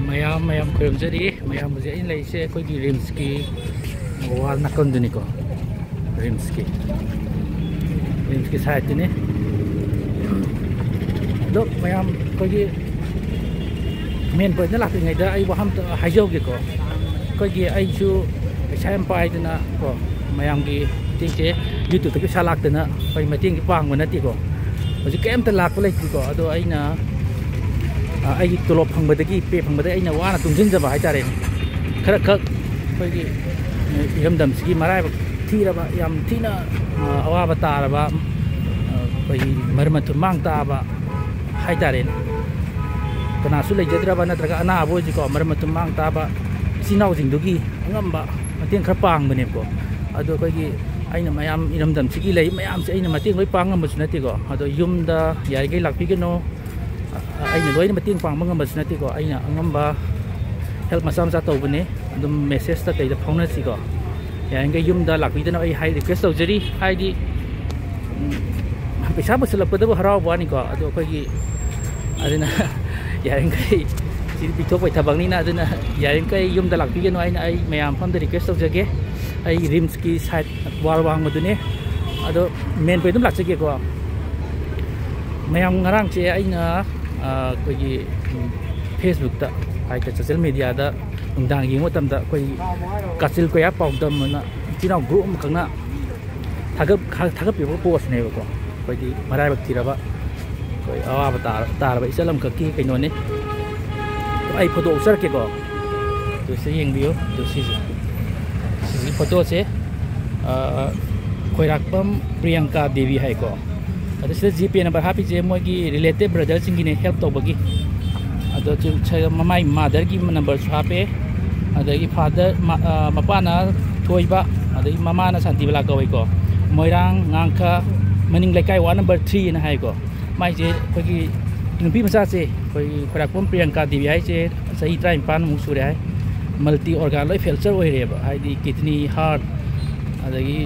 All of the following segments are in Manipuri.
ꯃꯌꯥꯝ ꯈꯨꯔꯨꯝꯖꯔꯤ ꯃꯌꯥꯝ ꯍꯧꯖꯤꯛ ꯑꯩꯅ ꯂꯩꯔꯤꯁꯦ ꯑꯩꯈꯣꯏꯒꯤ ꯔꯤꯝꯁꯀꯤ ꯋꯥꯜ ꯅꯥꯀꯟꯗꯨꯅꯤꯀꯣ ꯔꯤꯝꯁꯀꯤ ꯁꯥꯏꯠꯇꯨꯅꯤ ꯑꯗꯣ ꯃꯌꯥꯝ ꯑꯩꯈꯣꯏꯒꯤ ꯃꯦꯟ ꯄꯣꯏꯟꯇ ꯂꯥꯛꯇ꯭ꯔꯤꯉꯩꯗ ꯑꯩ ꯋꯥꯍꯪ ꯍꯥꯏꯖꯧꯒꯦꯀꯣ ꯑꯩꯈꯣꯏꯒꯤ ꯑꯩꯁꯨ ꯄꯩꯁꯥ ꯌꯥꯝ ꯄꯥꯏꯗꯅ ꯀꯣ ꯃꯌꯥꯝꯒꯤ ꯃꯇꯦꯡꯁꯦ ꯌꯨꯇ꯭ꯌꯨꯕꯇ ꯄꯩꯁా ꯂꯥꯛꯇꯅ ꯑꯩꯈꯣꯏ ꯃꯇꯦꯡꯁꯦ ꯄꯥꯡꯕ ꯅꯠꯇꯦꯀꯣ ꯍꯧꯖꯤꯛ ꯀꯩꯝꯇ ꯂꯥꯛꯄ ꯂꯩꯇꯦꯀꯣ ꯑꯗꯣ ꯑꯩꯅ ꯑꯩꯒꯤ ꯇꯣꯂꯣꯞ ꯐꯪꯕꯗꯒꯤ ꯄꯦ ꯐꯪꯕꯗꯒꯤ ꯑꯩꯅ ꯋꯥꯅ ꯇꯨꯡꯁꯤꯟꯖꯕ ꯍꯥꯏꯇꯥꯔꯦꯅꯦ ꯈꯔ ꯈꯛ ꯑꯩꯈꯣꯏꯒꯤ ꯏꯔꯝꯗꯝꯁꯤꯒꯤ ꯃꯔꯥꯏꯕꯛ ꯊꯤꯔꯕ ꯌꯥꯝ ꯊꯤꯅ ꯑꯋꯥꯕ ꯇꯥꯔꯕ ꯑꯩꯈꯣꯏꯒꯤ ꯃꯔꯝ ꯃꯊꯨꯝ ꯃꯥꯡ ꯇꯥꯕ ꯍꯥꯏꯇꯥꯔꯦꯅꯦ ꯀꯅꯥꯁꯨ ꯂꯩꯖꯗ꯭ꯔꯕ ꯅꯠꯇ꯭ꯔꯒ ꯑꯅꯥꯕ ꯑꯣꯏꯁꯤꯀꯣ ꯃꯔꯝ ꯃꯊꯨꯝ ꯃꯥꯡ ꯇꯥꯕ ꯏꯆꯤꯟ ꯏꯅꯥꯎꯁꯤꯡꯗꯨꯒꯤ ꯑꯉꯝꯕ ꯃꯇꯦꯡ ꯈꯔ ꯄꯥꯡꯕꯅꯦꯕꯀꯣ ꯑꯗꯣ ꯑꯩꯈꯣꯏꯒꯤ ꯑꯩꯅ ꯃꯌꯥꯝ ꯏꯔꯝꯗꯝꯁꯤꯒꯤ ꯂꯩ ꯃꯌꯥꯝꯁꯦ ꯑꯩꯅ ꯃꯇꯦꯡ ꯂꯣꯏ ꯄꯥꯡꯉꯝꯕꯁꯨ ꯅꯠꯇꯦꯀꯣ ꯑꯗꯣ ꯌꯨꯝꯗ ꯌꯥꯔꯤꯈꯩ ꯂꯥꯛꯄꯤꯒꯅꯣ ꯑꯩꯅ ꯂꯣꯏꯅ ꯃꯇꯦꯡ ꯄꯥꯡꯕ ꯉꯝꯕꯁꯨ ꯅꯠꯇꯦꯀꯣ ꯑꯩꯅ ꯑꯉꯝꯕ ꯍꯦꯜꯞ ꯃꯆꯥ ꯃꯆꯥ ꯇꯧꯕꯅꯦ ꯑꯗꯨꯝ ꯃꯦꯁꯦꯖꯇ ꯀꯩꯗ ꯐꯥꯎꯅꯁꯤꯀꯣ ꯌꯥꯔꯤꯈꯩ ꯌꯨꯝꯗ ꯂꯥꯛꯄꯤꯗꯅ ꯑꯩ ꯔꯤꯀ꯭ꯋꯦꯁ ꯇꯧꯖꯔꯤ ꯍꯥꯏꯗꯤ ꯄꯩꯁꯥ ꯄꯨꯁꯤꯜꯂꯛꯄꯗꯕꯨ ꯍꯔꯥꯎꯕ ꯋꯥꯅꯤꯀꯣ ꯑꯗꯣ ꯑꯩꯈꯣꯏꯒꯤ ꯑꯗꯨꯅ ꯌꯥꯔꯤꯈꯩ ꯁꯤꯗꯤ ꯄꯤꯊꯣꯛꯄꯩ ꯊꯕꯛꯅꯤꯅ ꯑꯗꯨꯅ ꯌꯥꯔꯤꯈꯩ ꯌꯨꯝꯗ ꯂꯥꯛꯄꯤꯒꯅꯣ ꯑꯩ ꯃꯌꯥꯝ ꯃꯐꯝꯗ ꯔꯤꯀ꯭ꯋꯦꯁ ꯇꯧꯖꯒꯦ ꯑꯩ ꯔꯤꯝꯁꯀꯤ ꯁꯥꯏꯠ ꯋꯥꯜ ꯋꯥꯡꯕꯗꯨꯅꯦ ꯑꯗꯣ ꯃꯦꯟ ꯄꯣꯏꯟꯠ ꯑꯗꯨꯝ ꯂꯥꯛꯆꯒꯦꯀꯣ ꯃꯌꯥꯝ ꯉꯔꯥꯡꯁꯦ ꯑꯩꯅ ꯑꯩꯈꯣꯏꯒꯤ ꯐꯦꯁꯕꯨꯛꯇ ꯍꯥꯏꯗꯤ ꯁꯣꯁꯤꯌꯦꯜ ꯃꯦꯗꯤꯌꯥꯗ ꯅꯨꯡꯗꯥꯡ ꯌꯦꯡꯕ ꯃꯇꯝꯗ ꯑꯩꯈꯣꯏ ꯀꯥꯆꯤꯜ ꯀꯣꯌꯥ ꯄꯥꯎꯗꯝ ꯑꯅ ꯏꯆꯤꯜ ꯏꯅꯥꯎ ꯒ꯭ꯔꯨꯞ ꯑꯃꯈꯛꯅ ꯊꯥꯒꯠꯄꯤꯕ ꯄꯣꯁꯅꯦꯕꯀꯣ ꯑꯩꯈꯣꯏꯒꯤ ꯃꯔꯥꯏꯕꯛ ꯊꯤꯔꯕ ꯑꯩꯈꯣꯏ ꯑꯋꯥꯕ ꯇꯥꯔꯕ ꯏꯆꯜ ꯑꯃꯈꯛꯀꯤ ꯀꯩꯅꯣꯅꯤ ꯑꯩ ꯐꯣꯇꯣ ꯎꯠꯆꯔꯛꯀꯦꯀꯣ ꯑꯗꯨ ꯁꯤ ꯌꯦꯡꯕꯤꯌꯨ ꯑꯗꯨ ꯁꯤꯒꯤ ꯐꯣꯇꯣꯁꯦ ꯈꯣꯏꯔꯥꯛꯄꯝ ꯄ꯭ꯔꯤꯌꯥꯡꯀꯥ ꯗꯦꯕꯤ ꯍꯥꯏꯀꯣ ꯑꯗꯣ ꯁꯤꯗ ꯖꯤꯄꯦ ꯅꯝꯕꯔ ꯍꯥꯞꯄꯤꯁꯦ ꯃꯣꯏꯒꯤ ꯔꯤꯂꯦꯇꯤꯚ ꯕ꯭ꯔꯗꯔꯁꯤꯡꯒꯤꯅꯦ ꯍꯦꯜꯞ ꯇꯧꯕꯒꯤ ꯑꯗꯣ ꯃꯃꯥꯏ ꯃꯥꯗꯔꯒꯤ ꯅꯝꯕꯔꯁꯨ ꯍꯥꯞꯄꯦ ꯑꯗꯒꯤ ꯃꯄꯥꯅ ꯊꯣꯏꯕ ꯑꯗꯒꯤ ꯃꯃꯥꯅ ꯁꯥꯟꯇꯤꯕꯂꯥ ꯀꯧꯏꯀꯣ ꯃꯣꯏꯔꯥꯡ ꯉꯥꯡꯈ ꯃꯅꯤꯡ ꯂꯩꯀꯥꯏ ꯋꯥꯔꯗ ꯅꯝꯕꯔ 3 ꯑꯅ ꯍꯥꯏꯀꯣ ꯃꯥꯏꯁꯦ ꯑꯩꯈꯣꯏꯒꯤ ꯅꯨꯄꯤ ꯃꯆꯥꯁꯦ ꯑꯩꯈꯣꯏꯒꯤ ꯈꯣꯏꯔꯥꯛꯄꯝ ꯄ꯭ꯔꯤꯌꯥꯡꯀꯥ ꯗꯦꯕꯤ ꯍꯥꯏꯁꯦ ꯆꯍꯤ 19 ꯁꯨꯔꯦ ꯍꯥꯏ ꯃꯜꯇꯤ ꯑꯣꯔꯒꯥꯟ ꯂꯣꯏ ꯐꯦꯜꯆꯔ ꯑꯣꯏꯔꯦꯕ ꯍꯥꯏꯗꯤ ꯀꯤꯗꯅꯤ ꯍꯥꯔꯠ ꯑꯗꯒꯤ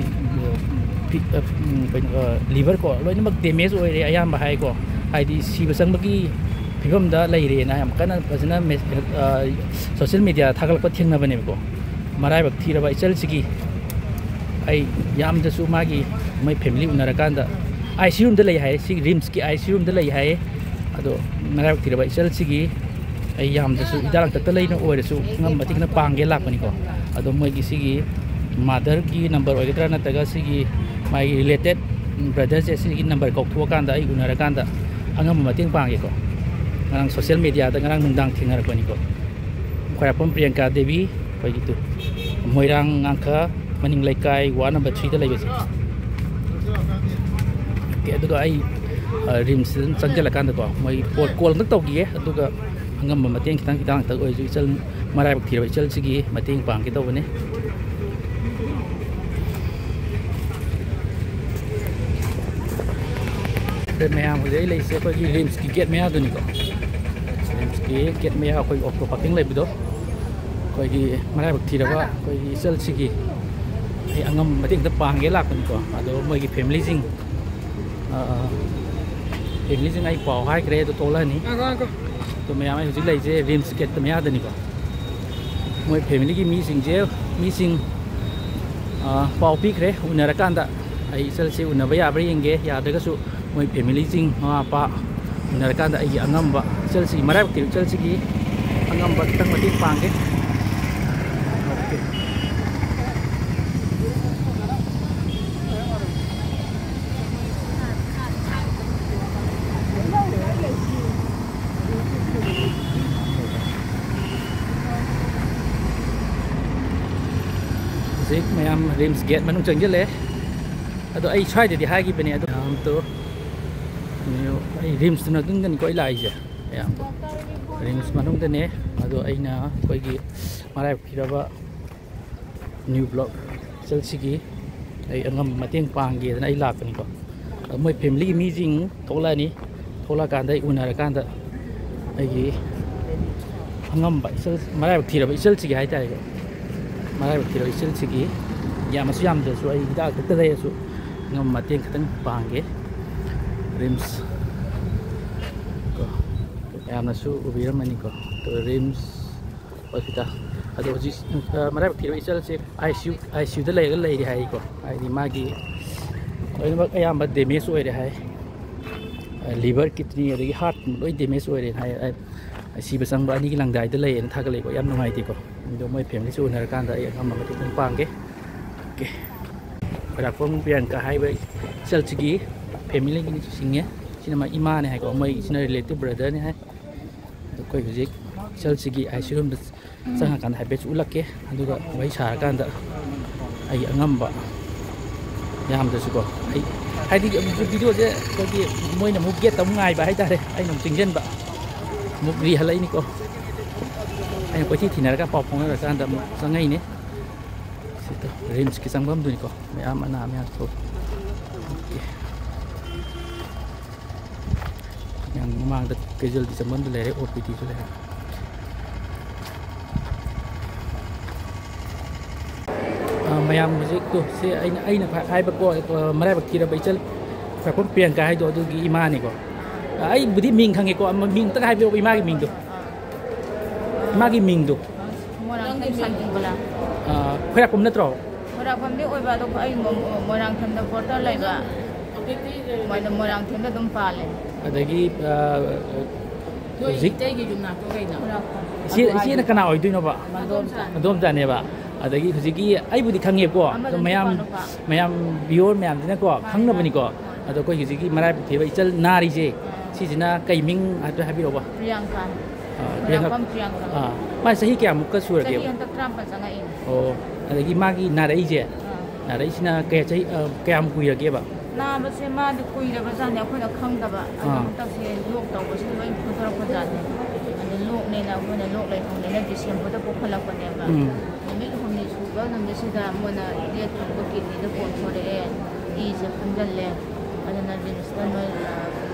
ꯂꯤꯚꯔ ꯀꯣ ꯂꯣꯏꯅꯃꯛ ꯗꯦꯃꯦꯖ ꯑꯣꯏꯔꯦ ꯑꯌꯥꯝꯕ ꯍꯥꯏꯀꯣ ꯍꯥꯏꯗꯤ ꯁꯤꯕ ꯆꯪꯕꯒꯤ ꯐꯤꯕꯝꯗ ꯂꯩꯔꯦꯅ ꯌꯥꯝ ꯀꯟꯅ ꯐꯖꯅ ꯁꯣꯁꯤꯌꯦꯜ ꯃꯦꯗꯤꯌꯥꯗ ꯊꯥꯒꯠꯂꯛꯄ ꯊꯦꯡꯅꯕꯅꯦꯕꯀꯣ ꯃꯔꯥꯏꯕꯛ ꯊꯤꯔꯕ ꯏꯆꯜꯁꯤꯒꯤ ꯑꯩ ꯌꯥꯝꯗꯁꯨ ꯃꯥꯒꯤ ꯃꯣꯏ ꯐꯦꯃꯤꯂꯤ ꯎꯅꯔꯀꯥꯟꯗ ICU ꯔꯨꯝꯗ ꯂꯩ ꯍꯥꯏꯌꯦ ꯁꯤ ꯔꯤꯝꯁꯀꯤ ICU ꯔꯨꯝꯗ ꯂꯩ ꯍꯥꯏꯌꯦ ꯑꯗꯣ ꯃꯔꯥꯏꯕꯛ ꯊꯤꯔꯕ ꯏꯆꯜꯁꯤꯒꯤ ꯑꯩ ꯌꯥꯝꯗꯁꯨ ꯍꯤꯗꯥꯛ ꯂꯥꯡꯊꯛꯇ ꯂꯩꯅ ꯑꯣꯏꯔꯁꯨ ꯃꯇꯦꯡ ꯄꯥꯡꯒꯦ ꯂꯥꯛꯄꯅꯤꯀꯣ ꯑꯗꯣ ꯃꯣꯏꯒꯤ ꯁꯤꯒꯤ ꯃꯥꯗꯔꯒꯤ ꯅꯝꯕꯔ ꯑꯣꯏꯒꯗ꯭ꯔꯥ ꯅꯠꯇ꯭ꯔꯒ ꯁꯤꯒꯤ ꯃꯥꯒꯤ ꯔꯤꯂꯦꯇꯦꯠ ꯕ꯭ꯔꯗꯔꯁꯦ ꯁꯤꯒꯤ ꯅꯝꯕꯔ ꯀꯧꯊꯣꯛꯑꯀꯥꯟꯗ ꯑꯩ ꯎꯅꯔꯀꯥꯟꯗ ꯑꯉꯝꯕ ꯃꯇꯦꯡ ꯄꯥꯡꯒꯦꯀꯣ ꯉꯔꯥꯡ ꯁꯣꯁꯤꯌꯦꯜ ꯃꯦꯗꯤꯌꯥꯗ ꯉꯔꯥꯡ ꯅꯨꯡꯗꯥꯡ ꯊꯦꯡꯅꯔꯛꯄꯅꯤꯀꯣ ꯈꯣꯏꯔꯥꯛꯄꯝ ꯄ꯭ꯔꯤꯌꯥꯡꯀꯥ ꯗꯦꯕꯤ ꯑꯩꯈꯣꯏꯒꯤ ꯃꯣꯏꯔꯥꯡ ꯉꯥꯡꯈ ꯃꯅꯤꯡ ꯂꯩꯀꯥꯏ ꯋꯥꯔꯗ ꯅꯝꯕꯔ 3ꯗ ꯂꯩꯕꯁꯦ ꯑꯗꯨꯒ ꯑꯩ ꯔꯤꯝꯁꯇ ꯆꯪꯁꯤꯜꯂꯀꯥꯟꯗꯀꯣ ꯃꯣꯏ ꯀꯣꯜ ꯑꯃꯇ ꯇꯧꯈꯤꯒꯦ ꯑꯗꯨꯒ ꯑꯉꯝꯕ ꯃꯇꯦꯡ ꯈꯤꯇꯪ ꯑꯣꯏꯔꯁꯨ ꯏꯆꯜ ꯃꯔꯥꯏꯕꯛ ꯊꯤꯔꯕ ꯏꯆꯜꯁꯤꯒꯤ ꯃꯇꯦꯡ ꯄꯥꯡꯒꯦ ꯇꯧꯕꯅꯤ ꯃꯌꯥꯝ ꯍꯧꯖꯤꯛ ꯑꯩ ꯂꯩꯔꯤꯁꯦ ꯑꯩꯈꯣꯏꯒꯤ ꯔꯤꯝꯁꯀꯤ ꯒꯦꯠ ꯃꯌꯥꯗꯨꯅꯤꯀꯣ ꯔꯤꯝꯁꯀꯤ ꯒꯦꯠ ꯃꯌꯥ ꯑꯩꯈꯣꯏ ꯑꯣꯛꯇꯣ ꯄꯥꯔꯀꯤꯡ ꯂꯩꯕꯗꯣ ꯑꯩꯈꯣꯏꯒꯤ ꯃꯔꯥꯏꯕꯛ ꯊꯤꯔꯕ ꯑꯩꯈꯣꯏꯒꯤ ꯏꯆꯜꯁꯤꯒꯤ ꯑꯩ ꯑꯉꯝꯕ ꯃꯇꯦꯡꯗ ꯄꯥꯡꯒꯦ ꯂꯥꯛꯄꯅꯤꯀꯣ ꯑꯗꯣ ꯃꯣꯏꯒꯤ ꯐꯦꯃꯤꯂꯤꯁꯤꯡ ꯑꯩ ꯄꯥꯎ ꯍꯥꯏꯈ꯭ꯔꯦ ꯑꯗꯣ ꯊꯣꯛꯂꯛꯑꯅꯤ ꯑꯗꯣ ꯃꯌꯥꯝ ꯑꯩ ꯍꯧꯖꯤꯛ ꯂꯩꯔꯤꯁꯦ ꯔꯤꯝꯁ ꯒꯦꯠ ꯃꯌꯥꯗꯅꯤꯀꯣ ꯃꯣꯏ ꯐꯦꯃꯤꯂꯤꯒꯤ ꯃꯤꯁꯤꯡ ꯄꯥꯎ ꯄꯤꯈ꯭ꯔꯦ ꯎꯅꯔꯀꯥꯟꯗ ꯑꯩ ꯏꯆꯜꯁꯦ ꯎꯅꯕ ꯌꯥꯕ꯭ꯔꯥ ꯌꯦꯡꯒꯦ ꯌꯥꯗ꯭ꯔꯒꯁꯨ ꯃꯣꯏ ꯐꯦꯃꯤꯂꯤꯁꯤꯡ ꯃꯃꯥ ꯃꯄꯥ ꯎꯅꯔꯀꯥꯟꯗ ꯑꯩꯒꯤ ꯑꯉꯝꯕ ꯏꯆꯜꯁꯤꯒꯤ ꯃꯔꯥꯏꯕꯛ ꯊꯤꯔꯕ ꯏꯆꯜꯁꯤꯒꯤ ꯑꯉꯝꯕ ꯈꯤꯇꯪ ꯃꯇꯦꯡ ꯄꯥꯡꯒꯦ ꯑꯣꯀꯦ ꯍꯧꯖꯤꯛ ꯃꯌꯥꯝ ꯔꯤꯝꯁ ꯒꯦꯠ ꯃꯅꯨꯡ ꯆꯪꯁꯤꯜꯂꯦ ꯑꯗꯣ ꯑꯩ ꯁ꯭ꯋꯥꯏꯗꯗꯤ ꯍꯥꯏꯈꯤꯕꯅꯦ ꯑꯗꯣ ꯃꯌꯥꯝꯗꯣ ꯑꯩ ꯔꯤꯝꯁ ꯃꯅꯨꯡꯗꯅꯤꯀꯣ ꯑꯩ ꯂꯥꯛꯏꯁꯦ ꯃꯌꯥꯝꯗꯣ ꯔꯤꯝꯁ ꯃꯅꯨꯡꯗꯅꯦ ꯑꯗꯣ ꯑꯩꯅ ꯑꯩꯈꯣꯏꯒꯤ ꯃꯔꯥꯏꯕꯛ ꯊꯤꯔꯕ ꯅ꯭ꯌꯨ ꯕ꯭ꯂꯣꯛ ꯏꯆꯜꯁꯤꯒꯤ ꯑꯩ ꯑꯉꯝꯕ ꯃꯇꯦꯡ ꯄꯥꯡꯒꯦꯗꯅ ꯑꯩ ꯂꯥꯛꯄꯅꯤꯀꯣ ꯃꯣꯏ ꯐꯦꯃꯤꯂꯤꯒꯤ ꯃꯤꯁꯤꯡ ꯊꯣꯛꯂꯛꯑꯅꯤ ꯊꯣꯛꯂꯛꯑꯀꯥꯟꯗ ꯑꯩ ꯎꯅꯔꯀꯥꯟꯗ ꯑꯩꯒꯤ ꯑꯉꯝꯕ ꯃꯔꯥꯏꯕꯛ ꯊꯤꯔꯕ ꯏꯆꯜꯁꯤꯒꯤ ꯍꯥꯏꯇꯥꯔꯦꯀꯣ ꯃꯔꯥꯏꯕꯛ ꯊꯤꯔꯕ ꯏꯆꯜꯁꯤꯒꯤ ꯌꯥꯝꯅꯁꯨ ꯌꯥꯝꯗ꯭ꯔꯁꯨ ꯑꯩ ꯍꯤꯗꯥꯛ ꯈꯛꯇ ꯂꯩꯔꯁꯨ ꯑꯉꯝꯕ ꯃꯇꯦꯡ ꯈꯤꯇꯪ ꯄꯥꯡꯒꯦ ꯔꯤꯝꯁ ꯀꯣ ꯌꯥꯝꯅꯁꯨ ꯎꯕꯤꯔꯝꯃꯅꯤꯀꯣ ꯔꯤꯝꯁ ꯍꯣꯁꯄꯤꯇꯥꯜ ꯑꯗꯣ ꯍꯧꯖꯤꯛ ꯃꯔꯥꯏꯕꯛ ꯊꯤꯔꯕ ꯏꯆꯜꯁꯦ ICUꯗ ꯂꯩꯔꯦ ꯍꯥꯏꯀꯣ ꯍꯥꯏꯗꯤ ꯃꯥꯒꯤ ꯂꯣꯏꯅꯃꯛ ꯑꯌꯥꯝꯕ ꯗꯦꯃꯦꯖ ꯑꯣꯏꯔꯦ ꯍꯥꯏ ꯂꯤꯚꯔ ꯀꯤꯗꯅꯤ ꯑꯗꯒꯤ ꯍꯥꯔꯠ ꯂꯣꯏ ꯗꯦꯃꯦꯖ ꯑꯣꯏꯔꯦ ꯍꯥꯏ ꯁꯤꯕ ꯆꯪꯕ ꯑꯅꯤꯒꯤ ꯂꯪꯗꯥꯏꯗ ꯂꯩꯌꯦꯅ ꯊꯥꯒꯠꯂꯛꯏꯀꯣ ꯌꯥꯝ ꯅꯨꯡꯉꯥꯏꯇꯦꯀꯣ ꯑꯗꯣ ꯃꯣꯏ ꯐꯦꯃꯤꯂꯤꯁꯨ ꯎꯅꯔꯀꯥꯟꯗ ꯑꯩ ꯑꯉꯝꯕ ꯃꯇꯦꯡ ꯑꯗꯨꯝ ꯄꯥꯡꯒꯦ ꯑꯣꯀꯦ ꯈꯣꯏꯔꯥꯛꯄꯝ ꯄ꯭रिꯌꯥꯡꯀꯥ ꯍꯥꯏꯕ ꯏꯆꯜꯁꯤꯒꯤ ꯐꯦꯃꯤꯂꯤꯁꯤꯡꯉꯦ ꯁꯤꯅ ꯃꯥ ꯏꯃꯥꯅꯦ ꯍꯥꯏꯀꯣ ꯃꯣꯏꯁꯤꯅ ꯔꯤꯂꯦꯇꯤቭ ꯕ꯭ꯔꯗꯔꯅꯦ ꯍꯥꯏ ꯑꯗꯣ ꯑꯩꯈꯣꯏ ꯍꯧꯖꯤꯛ ꯏꯆꯜꯁꯤꯒꯤ ICU ꯔꯨꯝꯗ ꯆꯪꯉꯀꯥꯟꯗ ꯍꯥꯏꯐꯦꯠꯁꯨ ꯎꯠꯂꯛꯀꯦ ꯑꯗꯨꯒ ꯋꯥꯔꯤ ꯁꯥꯔꯀꯥꯟꯗ ꯑꯩꯒꯤ ꯑꯉꯝꯕ ꯌꯥꯝꯗ꯭ꯔꯁꯨꯀꯣ ꯑꯩ ꯍꯥꯏꯗꯤ ꯚꯤꯗꯤꯑꯣꯁꯦ ꯑꯩꯈꯣꯏꯒꯤ ꯃꯣꯏꯅ ꯑꯃꯨꯛ ꯒꯦꯠꯇ ꯑꯃꯨꯛ ꯉꯥꯏꯕ ꯍꯥꯏꯇꯥꯔꯦ ꯑꯩꯅ ꯑꯃꯨꯛ ꯆꯤꯡꯁꯤꯟꯕ ꯑꯃꯨꯛ ꯔꯤꯍꯜꯂꯛꯏꯅꯤꯀꯣ ꯑꯩꯅ ꯀꯣꯏꯊꯤ ꯊꯤꯅꯔꯒ ꯄꯥꯎ ꯐꯥꯎꯅꯔꯀꯥꯟꯗ ꯑꯃꯨꯛ ꯆꯪꯉꯛꯏꯅꯦ ꯁꯤꯗ ꯔꯤꯝꯁꯀꯤ ꯆꯪꯐꯝꯗꯨꯅꯤꯀꯣ ꯃꯌꯥꯝ ꯑꯅꯥ ꯃꯌꯥꯝ ꯊꯣꯛ ꯌꯥꯝ ꯃꯃꯥꯡꯗ ꯀꯦꯖꯨꯋꯦꯜꯇꯤ ꯆꯪꯐꯝꯗꯨ ꯂꯩꯔꯦ OPDꯁꯨ ꯂꯩꯔꯦ ꯃꯌꯥꯝ ꯍꯧꯖꯤꯛꯇꯣ ꯁꯤ ꯑꯩꯅ ꯍꯥꯏꯕꯀꯣ ꯃꯔꯥꯏꯕꯛ ꯊꯤꯔꯕ ꯏꯆꯜ ꯈ꯭ꯋꯥꯏꯔꯥꯛꯄꯝ ꯄ꯭ꯔꯤꯌꯥꯡꯀꯥ ꯍꯥꯏꯗꯣ ꯑꯗꯨꯒꯤ ꯏꯃꯥꯅꯤꯀꯣ ꯑꯩꯕꯨꯗꯤ ꯃꯤꯡ ꯈꯪꯉꯦꯀꯣ ꯃꯤꯡ ꯑꯝꯇꯪ ꯍꯥꯏꯕꯤꯔꯛꯑꯣ ꯏꯃꯥꯒꯤ ꯃꯤꯡꯗꯣ ꯏꯃꯥꯒꯤ ꯃꯤꯡꯗꯣ ꯈꯣꯏꯔꯥꯛꯄꯝ ꯅꯠꯇ꯭ꯔꯣ ꯈꯣꯏꯔꯥꯛꯄꯝꯗꯤ ꯑꯣꯏꯕ ꯑꯗꯣ ꯑꯩ ꯃꯣꯏꯔꯥꯡꯊꯦꯝꯗ ꯀ꯭ꯋꯥꯇꯔ ꯂꯩꯕ ꯃꯣꯏꯔꯥꯡꯊꯦꯝꯗ ꯑꯗꯨꯝ ꯄꯥꯜꯂꯦ ꯑꯗꯒꯤ ꯍꯧꯖꯤꯛ ꯏꯆꯦꯅ ꯀꯅꯥ ꯑꯣꯏꯗꯣꯏꯅꯣꯕ ꯑꯗꯣꯝꯆꯥꯅꯦꯕ ꯑꯗꯒꯤ ꯍꯧꯖꯤꯛꯀꯤ ꯑꯩꯕꯨꯗꯤ ꯈꯪꯉꯦꯕꯀꯣ ꯑꯗꯣ ꯃꯌꯥꯝ ꯚꯤꯌꯣꯔ ꯃꯌꯥꯝꯁꯤꯅꯀꯣ ꯈꯪꯅꯕꯅꯤꯀꯣ ꯑꯗꯣ ꯑꯩꯈꯣꯏ ꯍꯧꯖꯤꯛꯀꯤ ꯃꯔꯥꯏꯕꯛ ꯊꯤꯕ ꯏꯆꯜ ꯅꯥꯔꯤꯁꯦ ꯁꯤꯁꯤꯅ ꯀꯩ ꯃꯤꯡ ꯍꯥꯏꯐꯦꯠ ꯍꯥꯏꯕꯤꯔꯛꯑꯣꯕ ꯄ꯭ꯔꯤꯌꯥꯡꯀꯥ ꯄ꯭ꯔꯤꯌꯥꯡꯀꯥ ꯃꯥ ꯆꯍꯤ ꯀꯌꯥꯃꯨꯛꯀ ꯁꯨꯔꯒꯦ ꯆꯍꯤ ꯍꯟꯗꯛ 34 ꯆꯪꯉꯛꯏ ꯑꯣ ꯑꯗꯒꯤ ꯃꯥꯒꯤ ꯅꯥꯔꯛꯏꯁꯦ ꯅꯥꯔꯛꯏꯁꯤꯅ ꯆꯍꯤ ꯀꯌꯥꯝ ꯀꯨꯏꯔꯒꯦꯕ ꯅꯥꯕꯁꯦ ꯃꯥꯗꯤ ꯀꯨꯏꯔꯕꯖꯥꯠꯅꯤ ꯑꯩꯈꯣꯏꯅ ꯈꯪꯗꯕ ꯑꯗꯣ ꯍꯟꯗꯛꯁꯦ ꯂꯣꯛ ꯇꯧꯕꯁꯤꯗ ꯂꯣꯏ ꯐꯨꯗꯣꯔꯛꯄꯖꯥꯠꯅꯤ ꯑꯗꯣ ꯂꯣꯛꯅꯦꯅ ꯑꯩꯈꯣꯏꯅ ꯂꯣꯛ ꯂꯩꯍꯧꯅꯦꯅ ꯗꯤꯁꯦꯝꯕꯔꯗ ꯄꯣꯛꯈꯠꯂꯛꯄꯅꯦꯕ ꯅꯨꯃꯤꯠ 4ꯅꯤ ꯁꯨꯕ ꯅꯨꯃꯤꯠꯁꯤꯗ ꯃꯣꯏꯅ ꯗꯦꯠ ꯊꯣꯛꯄ ꯀꯤꯗꯅꯤꯗ ꯄꯣꯝꯊꯣꯔꯛꯑꯦ ꯏꯁꯦ ꯐꯨꯟꯖꯜꯂꯦ ꯑꯗꯨꯅ ꯔꯤꯝꯁꯇ ꯅꯣꯏ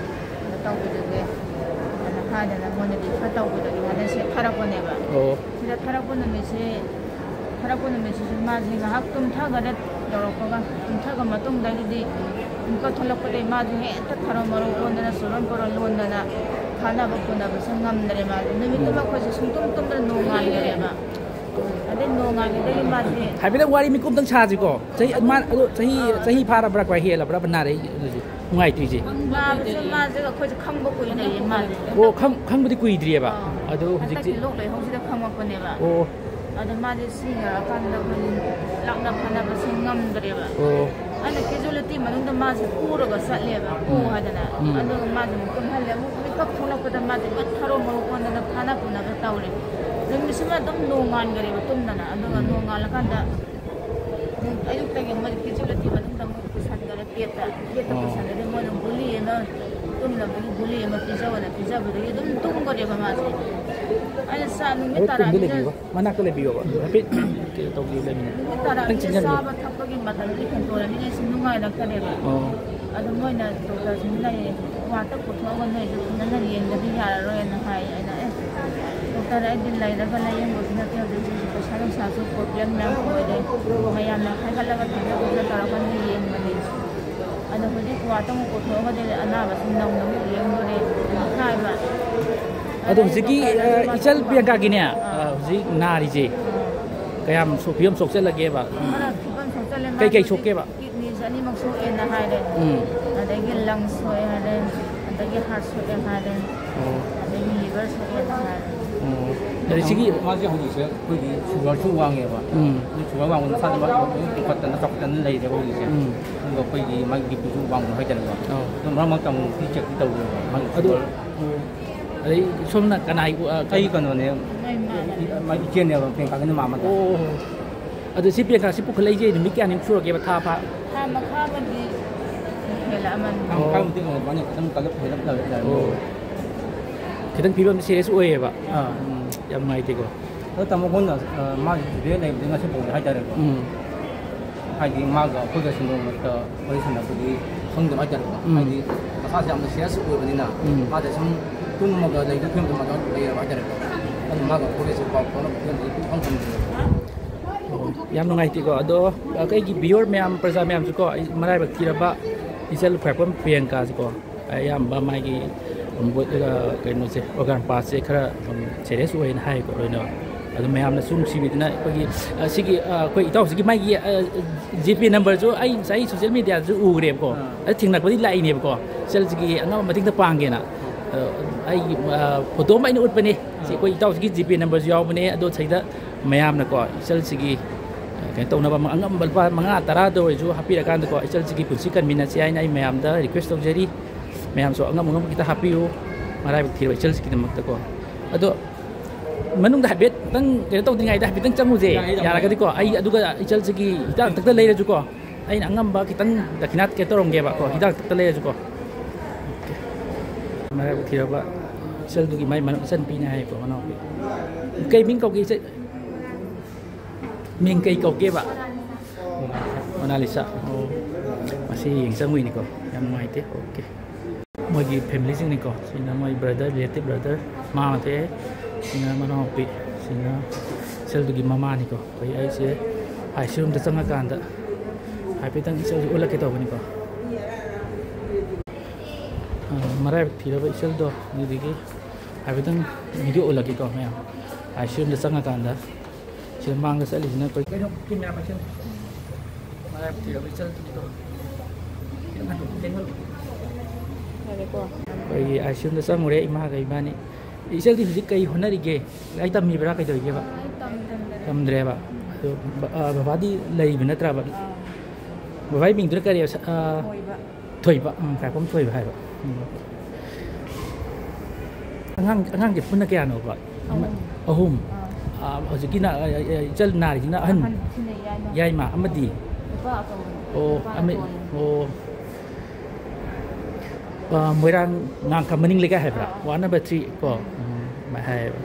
ꯇꯧꯕꯤꯗꯒꯦ ꯑꯗꯨꯅ ꯍꯥꯏꯗꯅ ꯃꯣꯏꯅ ꯔꯤꯐꯔ ꯇꯧꯕꯤꯗꯒꯦ ꯍꯥꯏꯅ ꯊꯥꯔꯛꯄꯅꯦꯕ ꯁꯤꯗ ꯊꯥꯔꯛꯄ ꯅꯨꯃꯤꯠꯁꯤꯁꯨ ꯃꯥꯁꯦ ꯉꯥꯏꯍꯥꯛ ꯇꯨꯝꯊꯈꯔꯦ ꯌꯧꯔꯛꯄꯒ ꯇꯨꯝꯊꯈ ꯃꯇꯨꯡꯗꯒꯤꯗꯤ ꯑꯃꯨꯛꯀ ꯊꯣꯛꯂꯛꯄꯗꯒꯤ ꯃꯥꯁꯦ ꯍꯦꯛꯇ ꯊꯔꯣ ꯃꯔꯣ ꯑꯣꯟꯗꯅ ꯆꯨꯔꯣꯟ ꯄꯣꯔꯣꯟ ꯂꯣꯟꯗꯅ ꯊꯥꯅꯕ ꯄꯨꯅꯕꯁꯦ ꯉꯝꯗ꯭ꯔꯦ ꯃꯥꯁꯦ ꯅꯨꯃꯤꯠꯇꯨꯃ ꯑꯩꯈꯣꯏꯁꯦ ꯁꯨꯡꯇꯨꯝ ꯇꯨꯝꯗꯅ ꯅꯣꯡꯉꯥꯟꯈꯔꯦꯕ ꯑꯗꯩ ꯅꯣꯡꯉꯥꯟꯈꯤꯗꯒꯤ ꯃꯥꯁꯦ ꯍꯥꯏꯐꯦꯠꯇꯪ ꯋꯥꯔꯤ ꯃꯤꯀꯨꯞꯇꯪ ꯁꯥꯁꯤꯀꯣ ꯆꯍꯤ ꯐꯥꯔꯕ꯭ꯔꯥ ꯈ꯭ꯋꯥꯏ ꯍꯦꯜꯂꯕ꯭ꯔꯥ ꯅꯥꯔꯛꯏ ꯅꯨꯡꯉꯥꯏꯇ꯭ꯔꯤꯁꯦ ꯅꯥꯕꯁꯦ ꯃꯥꯁꯦ ꯑꯩꯈꯣꯏꯁꯦ ꯈꯪꯕ ꯀꯨꯏꯗ꯭ꯔꯤꯌꯦ ꯃꯥꯁꯦ ꯑꯣ ꯈꯪꯕꯗꯤ ꯀꯨꯏꯗ꯭ꯔꯤꯌꯦꯕ ꯑꯗꯣ ꯍꯧꯖꯤꯛꯇꯤ ꯂꯣꯛ ꯂꯩꯍꯧꯁꯤꯗ ꯈꯪꯉꯛꯄꯅꯦꯕ ꯑꯣ ꯑꯗꯣ ꯃꯥꯁꯦ ꯁꯤ ꯌꯧꯔꯀꯥꯟꯗ ꯑꯩꯈꯣꯏ ꯂꯥꯛꯅ ꯐꯅꯕꯁꯦ ꯉꯝꯗ꯭ꯔꯦꯕ ꯑꯩꯅ ꯀꯦꯖꯨꯋꯦꯂꯤꯇꯤ ꯃꯅꯨꯡꯗ ꯃꯥꯁꯦ ꯄꯨꯔꯒ ꯆꯠꯂꯦꯕ ꯍꯥꯏꯗꯅ ꯑꯗꯨꯒ ꯃꯥꯁꯦ ꯑꯃꯨꯛ ꯇꯨꯝꯍꯜꯂꯦ ꯑꯃꯨꯛ ꯃꯤꯀꯞ ꯊꯣꯛꯂꯛꯄꯗ ꯃꯥꯁꯦ ꯂꯣꯏ ꯊꯔꯣ ꯃꯔꯣ ꯑꯣꯟꯗꯅ ꯐꯥꯅ ꯄꯨꯅꯕ ꯇꯧꯔꯦ ꯅꯨꯃꯤꯠꯁꯤꯃ ꯑꯗꯨꯝ ꯅꯣꯡꯉꯥꯟꯈꯔꯦꯕ ꯇꯨꯝꯗꯅ ꯑꯗꯨꯒ ꯅꯣꯡꯉꯥꯜꯂꯀꯥꯟꯗ ꯑꯌꯨꯛꯇꯒꯤ ꯃꯣꯏ ꯀꯦꯖꯨꯋꯦꯂꯤꯇꯤ ꯃꯅꯨꯡꯗ ꯑꯃꯨꯛ ꯄꯨꯁꯟꯈꯔꯦ ꯒꯦꯠꯇ ꯄꯨꯁꯟꯈꯔꯦ ꯃꯣꯏꯅ ꯒꯨꯂꯤ ꯑꯃ ꯇꯨꯝꯅꯕꯒꯤ ꯒꯨꯂꯤ ꯑꯃ ꯄꯤꯖꯕꯗꯒꯤ ꯑꯗꯨꯝ ꯇꯨꯝꯈꯔꯦꯕ ꯃꯥꯁꯦ ꯑꯩꯅ ꯅꯨꯃꯤꯠ 10 ꯃꯅꯥꯛꯇ ꯂꯩꯕꯤꯌꯣꯕ ꯍꯥꯏꯐꯦꯠ ꯀꯩꯅꯣ ꯇꯧꯕꯤꯌꯨ ꯂꯩꯃꯤꯟꯅ ꯅꯨꯃꯤꯠ 10 ꯆꯥꯕ ꯊꯛꯄꯒꯤ ꯃꯇꯝꯗꯤ ꯍꯦꯟꯗꯣꯔꯛꯑꯃꯤꯅ ꯅꯨꯡꯉꯥꯏꯔꯛꯇꯔꯦꯕ ꯑꯗꯨ ꯃꯣꯏꯅ ꯗꯣꯛꯇꯔꯁꯤꯡꯅ ꯋꯥꯔꯗꯇ ꯄꯨꯊꯣꯛꯑꯒ ꯅꯣꯏꯁꯨ ꯐꯖꯅ ꯌꯦꯡꯗꯗꯤ ꯌꯥꯔꯔꯣꯏꯅ ꯍꯥꯏ ꯑꯩꯅ ꯗꯣꯛꯇꯔ ꯑꯩꯗꯤ ꯂꯩꯔꯒ ꯂꯥꯏꯌꯦꯡꯕꯁꯨ ꯅꯠꯇꯦ ꯍꯧꯖꯤꯛ ꯄꯩꯁꯥ ꯅꯨꯡꯁꯥꯁꯨ ꯄ꯭ꯔꯣꯕ꯭ꯂꯦꯝ ꯃꯌꯥꯝ ꯑꯣꯏꯔꯦ ꯃꯌꯥꯝꯅ ꯍꯥꯏꯒꯠꯂꯒ ꯊꯕꯛ ꯇꯧꯔꯒꯅ ꯌꯦꯡꯕꯅꯤ ꯑꯗꯣ ꯍꯧꯖꯤꯛ ꯋꯥꯔꯗꯇ ꯑꯃꯨꯛ ꯄꯨꯊꯣꯛꯑꯒꯗꯤ ꯑꯅꯥꯕꯁꯤ ꯅꯧꯅ ꯑꯃꯨꯛ ꯌꯦꯡꯗꯣꯔꯦ ꯍꯥꯏꯕ ꯑꯗꯣ ꯍꯧꯖꯤꯛꯀꯤ ꯏꯆꯜ ꯄ꯭ꯔꯤꯌꯥꯡꯀꯥꯒꯤꯅꯦ ꯍꯧꯖꯤꯛ ꯅꯥꯔꯤꯁꯦ ꯀꯌꯥꯝ ꯐꯤꯕꯝ ꯁꯣꯛꯆꯜꯂꯒꯦꯕ ꯐꯤꯕꯝ ꯁꯣꯛꯆꯜꯂꯦ ꯀꯩ ꯁꯣꯛꯀꯦꯕ ꯀꯤꯗꯅꯤꯁꯦ ꯑꯅꯤꯃꯛ ꯁꯣꯛꯑꯦꯅ ꯍꯥꯏꯔꯦ ꯑꯗꯒꯤ ꯂꯪꯁ ꯁꯣꯛꯑꯦ ꯍꯥꯏꯔꯦ ꯑꯗꯒꯤ ꯍꯥꯔꯠ ꯁꯣꯛꯑꯦ ꯍꯥꯏꯔꯦ ꯑꯗꯒꯤ ꯂꯤꯚꯔ ꯁꯣꯛꯑꯦꯅ ꯍꯥꯏꯔꯦ ꯑꯗꯩ ꯁꯤꯒꯤ ꯃꯥꯁꯦ ꯍꯧꯖꯤꯛꯁꯦ ꯑꯩꯈꯣꯏꯒꯤ ꯁꯨꯒꯔꯁꯨ ꯋꯥꯡꯉꯦꯕ ꯁꯨꯒꯔ ꯋꯥꯡꯕ ꯃꯁꯥꯗ ꯄꯨꯈꯠꯇꯅ ꯆꯥꯎꯈꯠꯇꯅ ꯂꯩꯔꯦꯕ ꯍꯧꯖꯤꯛꯁꯦ ꯑꯗꯨꯒ ꯑꯩꯈꯣꯏꯒꯤ ꯃꯥꯒꯤ ꯕꯤꯄꯤꯁꯨ ꯋꯥꯡꯕ ꯍꯥꯏꯇꯥꯔꯦꯀꯣ ꯑꯗꯨ ꯃꯔꯛ ꯃꯔꯛꯇ ꯑꯃꯨꯛ ꯆꯦꯛꯇꯤ ꯇꯧꯗꯦꯕ ꯃꯥꯒꯤ ꯁꯨꯒꯔ ꯑꯗꯩ ꯁꯣꯝꯅ ꯀꯅꯥ ꯑꯩ ꯀꯩꯅꯣꯅꯦ ꯃꯥꯒꯤ ꯏꯆꯦꯅꯦꯕ ꯄ꯭ꯔꯤꯌꯥꯡꯀꯥꯒꯤ ꯃꯃꯥ ꯑꯃ ꯑꯗꯨ ꯁꯤ ꯄ꯭ꯔꯤꯌꯥꯡꯀꯥꯁꯤ ꯄꯨꯈꯠꯂꯛꯏꯁꯦ ꯅꯨꯃꯤꯠ ꯀꯌꯥꯅꯤꯃꯨꯛ ꯁꯨꯔꯒꯦꯕ ꯊꯥ ꯃꯈꯥꯕꯗꯤ ꯍꯦꯜꯂꯛꯑꯃꯅꯤ ꯈꯤꯇꯪ ꯐꯤꯕꯝ ꯁꯤꯔꯤꯌꯁ ꯑꯣꯏꯌꯦꯕ ꯌꯥꯝ ꯅꯨꯡꯉꯥꯏꯇꯦꯀꯣ ꯑꯗꯣ ꯇꯥꯃꯣ ꯑꯩꯈꯣꯏꯅ ꯃꯥꯒꯤ ꯁꯤꯗ ꯂꯩꯕꯗꯤ ꯉꯁꯤ ꯐꯥꯎꯗꯤ ꯍꯥꯏꯇꯥꯔꯦꯀꯣ ꯍꯥꯏꯗꯤ ꯃꯥꯒ ꯑꯩꯈꯣꯏꯒ ꯅꯣꯡꯃꯇ ꯋꯥꯔꯤ ꯁꯥꯟꯅꯕꯒꯤ ꯈꯪꯗꯕ ꯍꯥꯏꯇꯥꯔꯦꯀꯣ ꯍꯥꯏꯗꯤ ꯃꯁꯥꯁꯦ ꯌꯥꯝꯅ ꯁꯤꯔꯤꯌꯁ ꯑꯣꯏꯕꯅꯤꯅ ꯃꯥꯁꯦ ꯁꯨꯝ ꯇꯨꯝꯃꯒ ꯂꯩꯕ ꯐꯤꯕꯝꯗ ꯃꯥꯗꯣ ꯂꯩꯔꯕ ꯍꯥꯏꯇꯥꯔꯦꯀꯣ ꯑꯗꯨ ꯃꯥꯒ ꯑꯩꯈꯣꯏꯒꯁꯦ ꯄꯥꯎ ꯐꯥꯎꯅꯕ ꯐꯤꯕꯝꯗꯤ ꯐꯪꯗ꯭ꯔꯦ ꯌꯥꯝ ꯅꯨꯡꯉꯥꯏꯇꯦꯀꯣ ꯑꯗꯣ ꯑꯩꯒꯤ ꯚꯤꯌꯣꯔ ꯃꯌꯥꯝ ꯄ꯭ꯔꯖꯥ ꯃꯌꯥꯝꯁꯨꯀꯣ ꯃꯔꯥꯏꯕꯛ ꯊꯤꯔꯕ ꯏꯆꯜ ꯈ꯭ꯋꯥꯏꯔꯥꯛꯄꯝ ꯄ꯭ꯔꯤꯌꯥꯡꯀꯥꯁꯤꯀꯣ ꯑꯌꯥꯝꯕ ꯃꯥꯒꯤ ꯀꯩꯅꯣꯁꯦ ꯑꯣꯔꯒꯥꯟ ꯄꯥꯁꯁꯦ ꯈꯔ ꯁꯦꯔꯤꯌꯁ ꯑꯣꯏꯅ ꯍꯥꯏꯀꯣ ꯂꯣꯏꯅ ꯑꯗꯨ ꯃꯌꯥꯝꯅ ꯁꯨꯝ ꯅꯨꯡꯁꯤꯕꯤꯗꯅ ꯑꯩꯈꯣꯏꯒꯤ ꯁꯤꯒꯤ ꯑꯩꯈꯣꯏ ꯏꯇꯥꯎꯁꯤꯒꯤ ꯃꯥꯒꯤ ꯖꯤꯄꯦ ꯅꯝꯕꯔꯁꯨ ꯑꯩ ꯉꯁꯥꯏ ꯁꯣꯁꯤꯌꯦꯜ ꯃꯤꯗꯤꯌꯥꯗꯁꯨ ꯎꯈ꯭ꯔꯦꯕꯀꯣ ꯑꯗꯨ ꯊꯦꯡꯅꯔꯛꯄꯗꯤ ꯂꯥꯛꯏꯅꯦꯕꯀꯣ ꯏꯆꯜꯁꯤꯒꯤ ꯑꯉꯝꯕ ꯃꯇꯦꯡꯗ ꯄꯥꯡꯒꯦꯅ ꯑꯩꯒꯤ ꯐꯣꯇꯣ ꯑꯃ ꯑꯩꯅ ꯎꯠꯄꯅꯦ ꯁꯤ ꯑꯩꯈꯣꯏ ꯏꯇꯥꯎꯁꯤꯒꯤ ꯖꯤꯄꯦ ꯅꯝꯕꯔꯁꯨ ꯌꯥꯎꯕꯅꯦ ꯑꯗꯣ ꯁꯤꯗ ꯃꯌꯥꯝꯅꯀꯣ ꯏꯆꯜꯁꯤꯒꯤ ꯀꯩꯅꯣ ꯇꯧꯅꯕ ꯑꯉꯝꯕ ꯂꯨꯄꯥ 5-10ꯗ ꯑꯣꯏꯔꯁꯨ ꯍꯥꯞꯄꯤꯔꯀꯥꯟꯗꯀꯣ ꯏꯆꯜꯁꯤꯒꯤ ꯄꯨꯟꯁꯤ ꯀꯟꯃꯤꯟꯅꯁꯤ ꯍꯥꯏꯅ ꯑꯩ ꯃꯌꯥꯝꯗ ꯔꯤꯀ꯭ꯋꯦꯁ ꯇꯧꯖꯔꯤ ꯃꯌꯥꯝꯁꯨ ꯑꯉꯝꯕ ꯈꯤꯇ ꯍꯥꯞꯄꯤꯌꯨ ꯃꯔꯥꯏꯕꯛ ꯊꯤꯔꯕ ꯏꯆꯜꯁꯤꯒꯤꯗꯃꯛꯇꯀꯣ ꯑꯗꯣ ꯃꯅꯨꯡꯗ ꯍꯥꯏꯐꯦꯠ ꯈꯤꯇꯪ ꯀꯩꯅꯣ ꯇꯧꯗ꯭ꯔꯤꯉꯩꯗ ꯍꯥꯏꯐꯦꯠꯇꯪ ꯆꯪꯉꯨꯁꯦ ꯌꯥꯔꯒꯗꯤꯀꯣ ꯑꯩ ꯑꯗꯨꯒ ꯏꯆꯜꯁꯤꯒꯤ ꯍꯤꯗꯥꯛ ꯂꯥꯡꯊꯛꯇ ꯂꯩꯔꯁꯨꯀꯣ ꯑꯩꯅ ꯑꯉꯝꯕ ꯈꯤꯇꯪ ꯗꯈꯤꯅꯥ ꯀꯩꯅꯣ ꯇꯧꯔꯝꯒꯦꯕꯀꯣ ꯍꯤꯗꯥꯛ ꯂꯥꯡꯊꯛꯇ ꯂꯩꯔꯁꯨꯀꯣ ꯃꯔꯥꯏꯕꯛ ꯊꯤꯔꯕ ꯏꯆꯜꯗꯨꯒꯤ ꯃꯥꯏ ꯏꯆꯟꯅꯨꯄꯤꯅꯦ ꯍꯥꯏꯌꯦꯀꯣ ꯃꯅꯥꯎꯄꯤ ꯀꯩ ꯃꯤꯡ ꯀꯧꯒꯦ ꯏꯆꯜ ꯃꯤꯡ ꯀꯩ ꯀꯧꯒꯦꯕ ꯃꯣꯅꯥꯂꯤꯁꯥ ꯑꯣ ꯃꯁꯤ ꯌꯦꯡ ꯆꯪꯉꯨꯏꯅꯤꯀꯣ ꯌꯥꯝ ꯅꯨꯡꯉꯥꯏꯇꯦ ꯑꯣꯀꯦ ꯃꯣꯏꯒꯤ ꯐꯦꯃꯤꯂꯤꯁꯤꯡꯅꯤꯀꯣ ꯁꯤꯅ ꯃꯣꯏ ꯕ꯭ꯔꯗꯔ ꯔꯤꯂꯦꯇꯤভ ꯕ꯭ꯔꯗꯔ ꯃꯥꯃ ꯊꯣꯛꯑꯦ ꯁꯤꯅ ꯃꯅꯥꯎꯄꯤ ꯁꯤꯅ ꯏꯆꯜꯗꯨꯒꯤ ꯃꯃꯥꯅꯤꯀꯣ ꯑꯩꯈꯣꯏ ꯑꯩꯁꯦ ꯑꯥꯏ ꯁꯤ ꯔꯨꯝꯗ ꯆꯪꯉꯀꯥꯟꯗ ꯍꯥꯏꯐꯦꯠꯇꯪ ꯏꯆꯜꯁꯦ ꯎꯠꯂꯛꯀꯦ ꯇꯧꯕꯅꯤꯀꯣ ꯃꯔꯥꯏꯕꯛ ꯊꯤꯔꯕ ꯏꯆꯜꯗꯣ ꯑꯗꯨꯗꯒꯤ ꯍꯥꯏꯐꯦꯠꯇꯪ ꯚꯤꯗꯤꯑꯣ ꯎꯠꯂꯛꯀꯦꯀꯣ ꯃꯌꯥꯝ ꯑꯥꯏ ꯁꯤ ꯔꯨꯝꯗ ꯆꯪꯉꯀꯥꯟꯗ sila mangga sa alis na ko kayo kimya pa siya marap tira ba sal dito kaya ano tingol kay asyum na sang ure ima kay bani isal di hujik kay honarige ay tammi bra kay doige ba tam dre ba so babadi lay binatra ba babai ming dre kare thoi ba ka pom thoi ba hai ba angang ke punna kaya no ba ahum ꯍꯧꯖꯤꯛꯀꯤ ꯏꯆꯜ ꯅꯥꯔꯤꯁꯤꯅ ꯑꯍꯟ ꯌꯥꯏꯃ ꯑꯃꯗꯤ ꯑꯣ ꯃꯣꯏꯔꯥꯡ ꯉꯥꯡꯈ ꯃꯅꯤꯡ ꯂꯩꯀꯥꯏ ꯍꯥꯏꯕ꯭ꯔꯥ 1 number 3 ꯀꯣ ꯍꯥꯏꯕ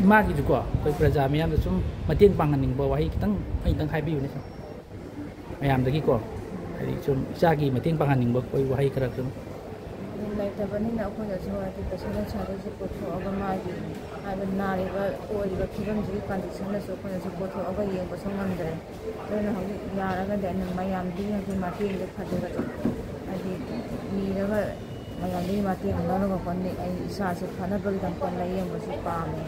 ꯏꯃꯥꯒꯤꯁꯨ ꯀꯣ ꯑꯩꯈꯣꯏ ꯄ꯭ꯔꯖꯥ ꯃꯌꯥꯝꯗ ꯁꯨꯝ ꯃꯇꯦꯡ ꯄꯥꯡꯍꯟꯅꯤꯡꯕ ꯋꯥꯍꯩ ꯈꯤꯇꯪ ꯑꯩꯇꯪ ꯍꯥꯏꯕꯤꯌꯨꯅꯦ ꯁꯨꯝ ꯃꯌꯥꯝꯗꯒꯤꯀꯣ ꯍꯥꯏꯗꯤ ꯁꯨꯝ ꯏꯆꯥꯒꯤ ꯃꯇꯦꯡ ꯄꯥꯡꯍꯟꯅꯤꯡꯕ ꯑꯩꯈꯣꯏ ꯋꯥꯍꯩ ꯈꯔ ꯁꯨꯝ ꯂꯩꯇꯕꯅꯤꯅ ꯑꯩꯈꯣꯏꯅꯁꯨ ꯍꯥꯏꯗꯤ ꯄꯦꯁꯦꯟ ꯁꯥꯔꯚꯤꯁꯁꯦ ꯄꯨꯊꯣꯛꯑꯒ ꯃꯥꯒꯤ ꯍꯥꯏꯕ ꯅꯥꯔꯤꯕ ꯑꯣꯏꯔꯤꯕ ꯐꯤꯕꯝꯁꯤꯒꯤ ꯀꯟꯗꯤꯁꯟꯗꯁꯨ ꯑꯩꯈꯣꯏꯅꯁꯨ ꯄꯨꯊꯣꯛꯑꯒ ꯌꯦꯡꯕꯁꯨ ꯉꯝꯗ꯭ꯔꯦ ꯑꯗꯨꯅ ꯍꯧꯖꯤꯛ ꯌꯥꯔꯒꯗꯤ ꯑꯩꯅ ꯃꯌꯥꯝꯗꯒꯤ ꯍꯧꯖꯤꯛ ꯃꯇꯦꯡꯁꯦ ꯐꯖꯅ ꯍꯥꯏꯗꯤ ꯅꯤꯔꯒ ꯃꯌꯥꯝꯗꯒꯤ ꯃꯇꯦꯡ ꯂꯧꯔꯒ ꯑꯩ ꯏꯁꯥꯁꯦ ꯐꯅꯕꯒꯤꯗꯃꯛꯇ ꯂꯥꯏꯌꯦꯡꯕꯁꯨ ꯄꯥꯝꯃꯦ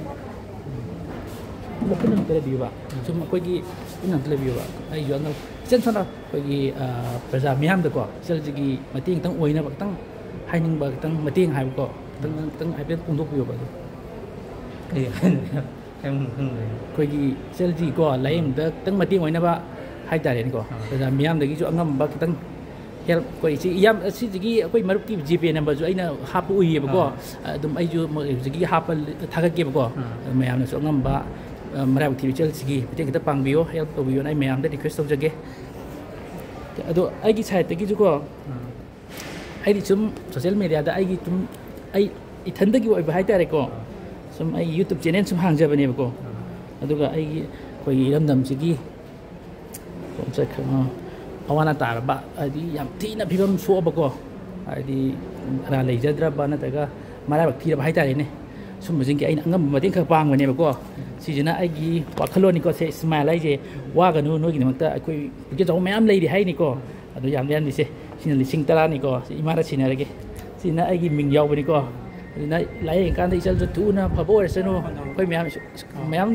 ꯃꯈꯣꯏꯅ ꯂꯩꯕꯤꯕ ꯁꯨꯝ ꯑꯩꯈꯣꯏꯒꯤ ꯄꯨꯟꯅ ꯂꯩꯕꯤꯕ ꯑꯩꯁꯨ ꯑꯉꯝ ꯏꯆꯟ ꯁꯣꯟꯅ ꯑꯩꯈꯣꯏꯒꯤ ꯄ꯭ꯔꯖꯥ ꯃꯤꯌꯥꯝꯗꯀꯣ ꯏꯆꯜꯁꯤꯒꯤ ꯃꯇꯦꯡ ꯈꯤꯇꯪ ꯑꯣꯏꯅꯕ ꯈꯤꯇꯪ ꯍꯥꯏꯅꯤꯡꯕ ꯈꯤꯇꯪ ꯃꯇꯦꯡ ꯍꯥꯏꯕꯀꯣꯈꯤꯇꯪ ꯍꯥꯏꯐꯦꯠ ꯐꯣꯡꯗꯣꯛꯄꯤꯌꯣꯕ ꯑꯗꯨ ꯑꯩꯈꯣꯏꯒꯤ ꯏꯆꯜꯁꯤꯀꯣ ꯂꯥꯏꯌꯦꯡꯕꯗ ꯈꯤꯇꯪ ꯃꯇꯦꯡ ꯑꯣꯏꯅꯕ ꯍꯥꯏꯇꯥꯔꯦꯅꯦꯀꯣ ꯄ꯭ꯔꯖꯥ ꯃꯤꯌꯥꯝꯗꯒꯤꯁꯨ ꯑꯉꯝꯕ ꯈꯤꯇꯪ ꯍꯦꯜꯞ ꯑꯩꯈꯣꯏ ꯁꯤ ꯌꯥꯝ ꯁꯤꯁꯤꯒꯤ ꯑꯩꯈꯣꯏ ꯃꯔꯨꯞꯀꯤ ꯖꯤꯄꯦ ꯅꯝꯕꯔꯁꯨ ꯑꯩꯅ ꯍꯥꯞꯄ ꯎꯏꯌꯦꯕꯀꯣ ꯑꯗꯨꯝ ꯑꯩꯁꯨ ꯍꯧꯖꯤꯛꯀꯤ ꯍꯥꯞꯄ ꯊꯥꯒꯠꯀꯦꯕꯀꯣ ꯃꯌꯥꯝꯅꯁꯨ ꯑꯉꯝꯕ ꯃꯔꯥꯏꯕꯛ ꯊꯤꯕ ꯏꯆꯜꯁꯤꯒꯤ ꯃꯇꯦꯡ ꯈꯤꯇ ꯄꯥꯡꯕꯤꯌꯣ ꯍꯦꯜꯞ ꯇꯧꯕꯤꯌꯣꯅ ꯑꯩ ꯃꯌꯥꯝꯗ ꯔꯤꯀ꯭ꯋꯦꯁ ꯇꯧꯖꯒꯦ ꯑꯗꯣ ꯑꯩꯒꯤ ꯁꯥꯏꯠꯇꯒꯤꯁꯨꯀꯣ ꯑꯩꯗꯤ ꯁꯨꯝ ꯁꯣꯁꯤꯌꯦꯜ ꯃꯦꯗꯤꯌꯥꯗ ꯑꯩꯒꯤ ꯁꯨꯝ ꯑꯩ ꯏꯊꯟꯗꯒꯤ ꯑꯣꯏꯕ ꯍꯥꯏꯇꯥꯔꯦꯀꯣ ꯁꯨꯝ ꯑꯩ ꯌꯨꯇꯨꯕ ꯆꯦꯅꯦꯜ ꯁꯨꯝ ꯍꯥꯡꯖꯕꯅꯦꯕꯀꯣ ꯑꯗꯨꯒ ꯑꯩꯈꯣꯏꯒꯤ ꯏꯔꯝꯗꯝꯁꯤꯒꯤ ꯑꯋꯥ ꯑꯅꯥ ꯇꯥꯔꯕ ꯍꯥꯏꯗꯤ ꯌꯥꯝ ꯊꯤꯅ ꯐꯤꯕꯝ ꯁꯣꯛꯑꯕꯀꯣ ꯍꯥꯏꯗꯤ ꯈꯔ ꯂꯩꯖꯗ꯭ꯔꯕ ꯅꯠꯇ꯭ꯔꯒ ꯃꯔꯥꯏꯕꯛ ꯊꯤꯔꯕ ꯍꯥꯏꯇꯥꯔꯦꯅꯦ ꯁꯨꯝꯕꯁꯤꯡꯒꯤ ꯑꯩꯅ ꯑꯉꯝꯕ ꯃꯇꯦꯡ ꯈꯔ ꯄꯥꯡꯕꯅꯦꯕꯀꯣ ꯁꯤꯁꯤꯅ ꯑꯩꯒꯤ ꯋꯥꯈꯜꯂꯣꯟꯅꯤꯀꯣ ꯁꯦ ꯏꯁꯃꯥꯏꯜ ꯍꯥꯏꯁꯦ ꯋꯥꯒꯅꯨ ꯅꯣꯏꯒꯤꯗꯃꯛꯇ ꯑꯩꯈꯣꯏ ꯄꯨꯛꯆꯦꯜ ꯆꯥꯎꯕ ꯃꯌꯥꯝ ꯂꯩꯔꯤ ꯍꯥꯏꯅꯤꯀꯣ ꯑꯗꯣ ꯌꯥꯝꯗꯤꯁꯦ ꯁꯤꯅ 10,000ꯅꯤꯀꯣ ꯏꯃꯥꯗ ꯁꯤꯟꯅꯔꯒꯦ ꯁꯤꯅ ꯑꯩꯒꯤ ꯃꯤꯡ ꯌꯥꯎꯕꯅꯤꯀോ ꯑꯗꯨꯅ ꯂꯥꯏꯌꯦꯡꯀꯥꯟꯗ ꯏꯆꯜꯁꯨ ꯊꯨꯅ ꯐꯕ ꯑꯣꯏꯔꯁꯅꯨ ꯑꯩꯈꯣꯏ ꯃꯌꯥꯝ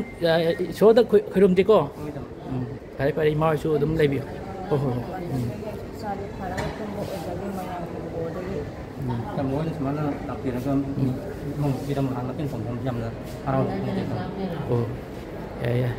ꯏꯁꯣꯔꯗ ꯈꯣꯏꯔꯨꯝꯁꯤꯀꯣ ꯐꯔꯦ ꯐꯔꯦ ꯏꯃꯥ ꯍꯣꯏꯁꯨ ꯑꯗꯨꯝ ꯂꯩꯕꯤꯌꯨ ꯍꯣꯏ ꯍꯣꯏ ꯃꯣꯏꯅ ꯁꯨꯃꯥꯏꯅ ꯂꯥꯛꯄꯤꯔꯒ ꯃꯇꯦꯡ ꯄꯥꯡꯕ ꯌꯥꯝꯅ ꯍꯔꯥꯎꯏ ꯑꯣ ꯌꯥꯏ ꯌꯥꯏ